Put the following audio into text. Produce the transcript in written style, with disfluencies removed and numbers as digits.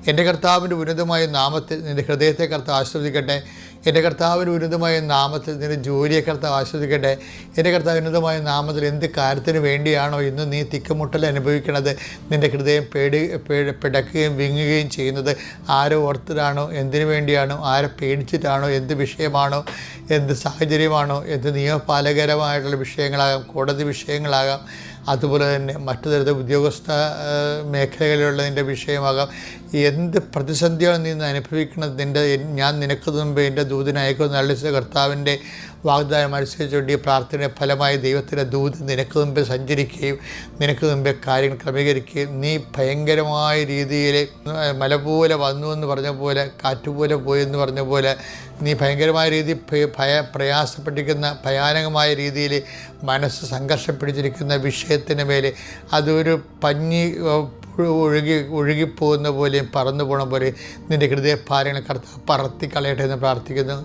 എൻ്റെ കർത്താവിൻ്റെ ഉന്നതമായ നാമത്തിൽ നിൻ്റെ ഹൃദയത്തെ കർത്താവ് ആസ്വദിക്കട്ടെ. എൻ്റെ കർത്താവിൻ്റെ ഉന്നതമായ നാമത്തിൽ നിൻ്റെ ജോലിയെ കർത്താവ് ആസ്വദിക്കട്ടെ. എൻ്റെ കർത്താവ് ഉന്നതമായ നാമത്തിൽ എന്ത് കാര്യത്തിന് വേണ്ടിയാണോ ഇന്ന് നീ തിക്കുമുട്ടൽ അനുഭവിക്കുന്നത്, നിൻ്റെ ഹൃദയം പിടക്കുകയും വിങ്ങുകയും ചെയ്യുന്നത് ആരോ ഓർത്തിട്ടാണോ, എന്തിനു വേണ്ടിയാണോ, ആരെ പേടിച്ചിട്ടാണോ, എന്ത് വിഷയമാണോ, എന്ത് സാഹചര്യമാണോ, എന്ത് നിയമപാലകരമായിട്ടുള്ള വിഷയങ്ങളാകാം, കോടതി വിഷയങ്ങളാകാം, അതുപോലെ തന്നെ മറ്റു തരത്തിൽ ഉദ്യോഗസ്ഥ മേഖലകളിലുള്ളതിൻ്റെ വിഷയമാകാം. എന്ത് പ്രതിസന്ധിയാണ് നീ അനുഭവിക്കുന്നത്, ഞാൻ നിനക്ക് മുമ്പ് എൻ്റെ ദൂതനെ അയക്കുമെന്ന് അരുളിച്ച കർത്താവിൻ്റെ വാഗ്ദാനം അനുസരിച്ചുകൊണ്ട് ഈ പ്രാർത്ഥനയുടെ ഫലമായി ദൈവത്തിൻ്റെ ദൂത് നിനക്ക് മുമ്പ് സഞ്ചരിക്കുകയും നിനക്ക് മുമ്പേ കാര്യങ്ങൾ ക്രമീകരിക്കുകയും നീ ഭയങ്കരമായ രീതിയിൽ മല പോലെ വന്നു എന്ന് പറഞ്ഞ പോലെ, കാറ്റുപോലെ പോയി എന്ന് പറഞ്ഞ പോലെ നീ ഭയങ്കരമായ രീതിയിൽ പ്രയാസപ്പെട്ടിരിക്കുന്ന, ഭയാനകമായ രീതിയിൽ മനസ്സ് സംഘർഷം പിടിച്ചിരിക്കുന്ന വിഷയത്തിന് മേലെ അതൊരു പഞ്ഞി ഒഴുകിപ്പോകുന്ന പോലെയും പറന്നു പോണ പോലെ നിൻ്റെ ഹൃദയഭാരങ്ങൾ കർത്താവ് പറത്തിക്കളയട്ടെ എന്ന് പ്രാർത്ഥിക്കുന്നു.